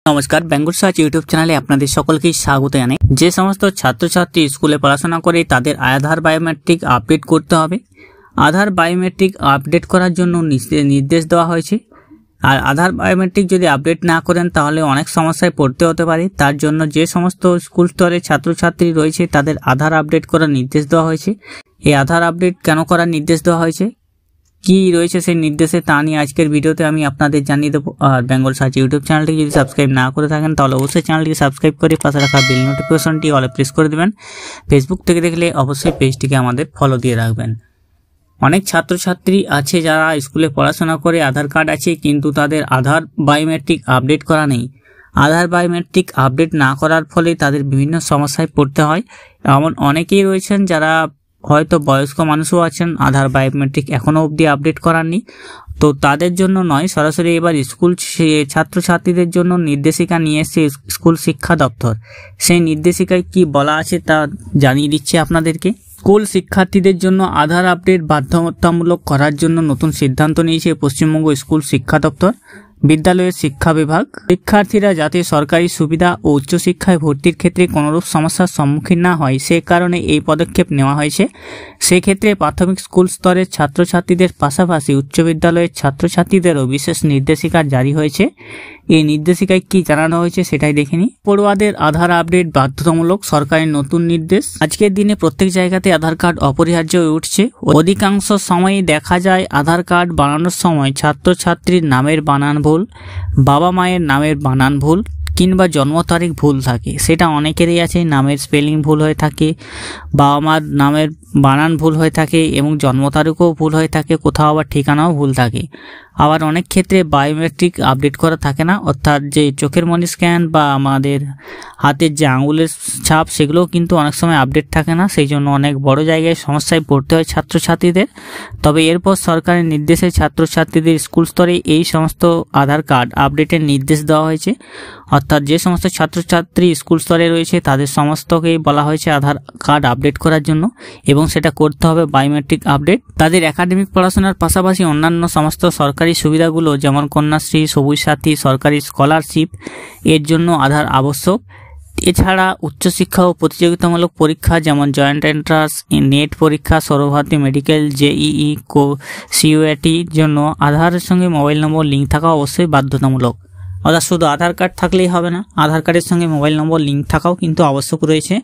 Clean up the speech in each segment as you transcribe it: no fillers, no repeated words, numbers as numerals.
নমস্কার, Bengal search YouTube চ্যানেলে আপনাদের সকলকে স্বাগত জানাই। যে সমস্ত ছাত্রছাত্রী স্কুলে পড়াশোনা করে তাদের আধার বায়োমেট্রিক আপডেট করতে হবে। আধার বায়োমেট্রিক আপডেট করার জন্য নির্দেশ দেওয়া হয়েছে। আর আধার বায়োমেট্রিক যদি আপডেট না করেন তাহলে অনেক সমস্যায় পড়তে হতে পারে। তার জন্য যে সমস্ত স্কুল স্তরের ছাত্রছাত্রী রয়েছে তাদের আধার আপডেট করার নির্দেশ দেওয়া হয়েছে। এই আধার আপডেট কেন করার নির্দেশ দেওয়া হয়েছে, কি রয়েছে সেই নির্দেশে, তা নিয়ে আজকের ভিডিওতে আমি আপনাদের জানিয়ে দেবো। আর বেঙ্গল সার্চ ইউটিউব চ্যানেলটিকে যদি সাবস্ক্রাইব না করে থাকেন তাহলে অবশ্যই চ্যানেলটিকে সাবস্ক্রাইব করে পাশে রাখা বেল নোটিফিকেশনটি অলে প্রেস করে দেবেন। ফেসবুক থেকে দেখলে অবশ্যই পেজটিকে আমাদের ফলো দিয়ে রাখবেন। অনেক ছাত্রছাত্রী আছে যারা স্কুলে পড়াশোনা করে আধার কার্ড আছে কিন্তু তাদের আধার বায়োমেট্রিক আপডেট করা নেই। আধার বায়োমেট্রিক আপডেট না করার ফলে তাদের বিভিন্ন সমস্যায় পড়তে হয়। এমন অনেকেই রয়েছেন যারা হয়তো বয়স্ক মানুষও আছেন, আধার বায়োমেট্রিক এখনও অবধি আপডেট করাননি। তো তাদের জন্য নয়, সরাসরি এবার স্কুল ছাত্রছাত্রীদের জন্য নির্দেশিকা নিয়ে এসেছে স্কুল শিক্ষা দপ্তর। সেই নির্দেশিকায় কি বলা আছে তা জানিয়ে দিচ্ছে আপনাদেরকে। স্কুল শিক্ষার্থীদের জন্য আধার আপডেট বাধ্যতামূলক করার জন্য নতুন সিদ্ধান্ত নিয়েছে পশ্চিমবঙ্গ স্কুল শিক্ষা দপ্তর, বিদ্যালয়ের শিক্ষা বিভাগ। শিক্ষার্থীরা যাতে সরকারি সুবিধা ও উচ্চশিক্ষায় ভর্তির ক্ষেত্রে কোনোরূপ সমস্যার সম্মুখীন না হয় সে কারণে এই পদক্ষেপ নেওয়া হয়েছে। সেক্ষেত্রে প্রাথমিক স্কুল স্তরের ছাত্রছাত্রীদের পাশাপাশি উচ্চ বিদ্যালয়ের ছাত্রছাত্রীদেরও বিশেষ নির্দেশিকা জারি হয়েছে। এই নির্দেশিকায় কি জানানো হয়েছে সেটাই দেখে নিই। পড়ুয়াদের আধার আপডেট বাধ্যতামূলক, সরকারের নতুন নির্দেশ। আজকের দিনে প্রত্যেক জায়গাতে আধার কার্ড অপরিহার্য হয়ে উঠছে। অধিকাংশ সময়ই দেখা যায় আধার কার্ড বানানোর সময় ছাত্রছাত্রীর নামের বানান ভুল, বাবা মায়ের নামের বানান ভুল কিংবা জন্ম তারিখ ভুল থাকে। সেটা অনেকেরই আছে, নামের স্পেলিং ভুল হয়ে থাকে, বাবা মার নামের বানান ভুল হয়ে থাকে এবং জন্ম তারিখও ভুল হয়ে থাকে, কোথাও আবার ঠিকানাও ভুল থাকে। আবার অনেক ক্ষেত্রে বায়োমেট্রিক আপডেট করা থাকে না, অর্থাৎ যে চোখের মনি স্ক্যান বা আমাদের হাতের যে আঙুলের ছাপ সেগুলোও কিন্তু অনেক সময় আপডেট থাকে না। সেই জন্য অনেক বড় জায়গায় সমস্যায় পড়তে হয় ছাত্রছাত্রীদের। তবে এরপর সরকারের নির্দেশে ছাত্রছাত্রীদের স্কুল স্তরে এই সমস্ত আধার কার্ড আপডেটের নির্দেশ দেওয়া হয়েছে। অর্থাৎ যে সমস্ত ছাত্রছাত্রী স্কুল স্তরে রয়েছে তাদের সমস্তকেই বলা হয়েছে আধার কার্ড আপডেট করার জন্য, এবং সেটা করতে হবে বায়োমেট্রিক আপডেট। তাদের একাডেমিক পড়াশোনার পাশাপাশি অন্যান্য সমস্ত সরকারি সুবিধাগুলো যেমন কন্যাশ্রী, সবুজ সাথী, সরকারি স্কলারশিপ এর জন্য আধার আবশ্যক। এছাড়া উচ্চশিক্ষা ও প্রতিযোগিতামূলক পরীক্ষা যেমন জয়েন্ট এন্ট্রান্স, নেট পরীক্ষা, সর্বভারতীয় মেডিকেল, জেইই, সিইউইটির জন্য আধারের সঙ্গে মোবাইল নম্বর লিঙ্ক থাকা অবশ্যই বাধ্যতামূলক। অর্থাৎ শুধু আধার কার্ড থাকলেই হবে না, আধার কার্ডের সঙ্গে মোবাইল নম্বর লিঙ্ক থাকাও কিন্তু আবশ্যক রয়েছে।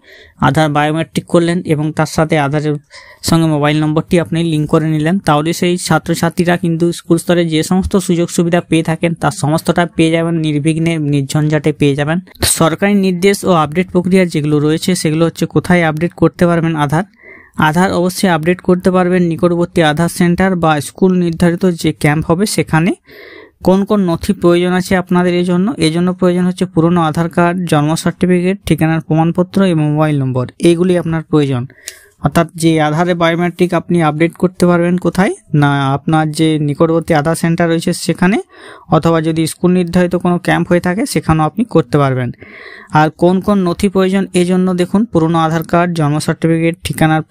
আধার বায়োমেট্রিক করলেন এবং তার সাথে আধারের সঙ্গে মোবাইল নম্বরটি আপনি লিঙ্ক করে নিলেন, তাহলে সেই ছাত্রছাত্রীরা কিন্তু স্কুল স্তরে যে সমস্ত সুযোগ সুবিধা পেয়ে থাকেন তার সমস্তটা পেয়ে যাবেন, নির্বিঘ্নে নির্ঝঞ্ঝাটে পেয়ে যাবেন। সরকারি নির্দেশ ও আপডেট প্রক্রিয়া যেগুলো রয়েছে সেগুলো হচ্ছে কোথায় আপডেট করতে পারবেন আধার অবশ্যই আপডেট করতে পারবেন নিকটবর্তী আধার সেন্টার বা স্কুল নির্ধারিত যে ক্যাম্প হবে সেখানে। কোন কোন নথি প্রয়োজন আছে আপনাদের এজন্য প্রয়োজন হচ্ছে পুরনো আধার কার্ড, জন্ম সার্টিফিকেট, ঠিকানার প্রমাণপত্র এবং মোবাইল নম্বর, এইগুলি আপনার প্রয়োজন। অর্থাৎ যে আধারে বায়োমেট্রিক আপনি আপডেট করতে পারবেন কোথায় না, আপনার যে নিকটবর্তী আধার সেন্টার রয়েছে সেখানে, অথবা যদি স্কুল নির্ধারিত কোনো ক্যাম্প হয়ে থাকে সেখানেও আপনি করতে পারবেন। আর কোন কোন নথি প্রয়োজন এজন্য দেখুন, পুরনো আধার কার্ড, জন্ম সার্টিফিকেট, ঠিকানার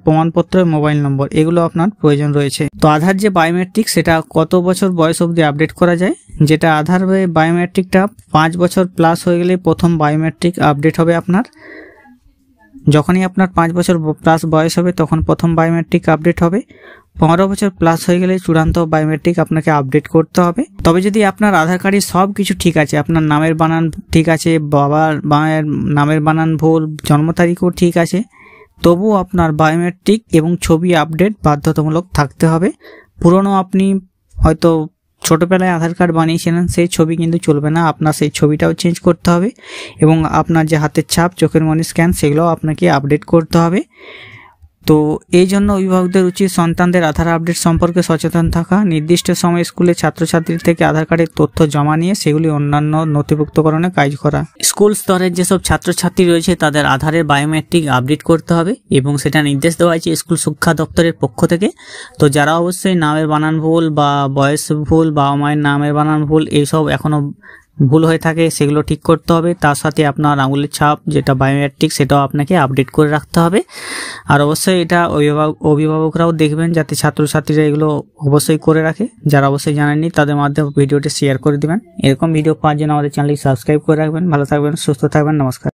প্রমাণপত্র, মোবাইল নম্বর, এগুলো আপনার প্রয়োজন রয়েছে। তো আধার যে বায়োমেট্রিক সেটা কত বছর বয়স অবধি আপডেট করা যায়, যেটা আধার বায়োমেট্রিকটা 5 বছর প্লাস হয়ে গেলে প্রথম বায়োমেট্রিক আপডেট হবে আপনার। যখনই আপনার 5 বছর প্লাস বয়স হবে তখন প্রথম বায়োমেট্রিক আপডেট হবে। 15 বছর প্লাস হয়ে গেলে চূড়ান্ত বায়োমেট্রিক আপনাকে আপডেট করতে হবে। তবে যদি আপনার আধার কার্ডে সব কিছু ঠিক আছে, আপনার নামের বানান ঠিক আছে, বাবার মায়ের নামের বানান ভুল, জন্ম তারিখও ঠিক আছে, তবুও আপনার বায়োমেট্রিক এবং ছবি আপডেট বাধ্যতামূলক থাকতে হবে। পুরনো আপনি হয়তো ছোটোবেলায় আধার কার্ড বানিয়েছিলেন সেই ছবি কিন্তু চলবে না, আপনার সেই ছবিটাও চেঞ্জ করতে হবে এবং আপনার যে হাতের ছাপ, চোখের মনি স্ক্যান সেগুলোও আপনাকে আপডেট করতে হবে। তো এই জন্য অভিভাবকদের উচিত সন্তানদের আধার আপডেট সম্পর্কে সচেতন থাকা, নির্দিষ্ট সময় স্কুলে ছাত্রছাত্রী থেকে আধার কার্ডের তথ্য জমা নিয়ে সেগুলি অন্যান্য নথিভুক্তকরণে কাজ করা। স্কুল স্তরের যেসব ছাত্রছাত্রী রয়েছে তাদের আধারের বায়োমেট্রিক আপডেট করতে হবে এবং সেটা নির্দেশ দেওয়া হয়েছে স্কুল শিক্ষা দপ্তরের পক্ষ থেকে। তো যারা অবশ্যই নামের বানান ভুল বা বয়স ভুল, বাবা মায়ের নামের বানান ভুল এইসব এখনও ভুল হয়ে থাকে সেগুলো ঠিক করতে হবে। তার সাথে আপনার আঙুলের ছাপ যেটা বায়োমেট্রিক সেটাও আপনাকে আপডেট করে রাখতে হবে। আর অবশ্যই এটা অভিভাবকরাও দেখবেন যাতে ছাত্রছাত্রীরা এগুলো অবশ্যই করে রাখে। যারা অবশ্যই জানেননি তাদের মাধ্যমে ভিডিওটি শেয়ার করে দিবেন। এরকম ভিডিও পাওয়ার জন্য আমাদের চ্যানেলটি সাবস্ক্রাইব করে রাখবেন। ভালো থাকবেন, সুস্থ থাকবেন, নমস্কার।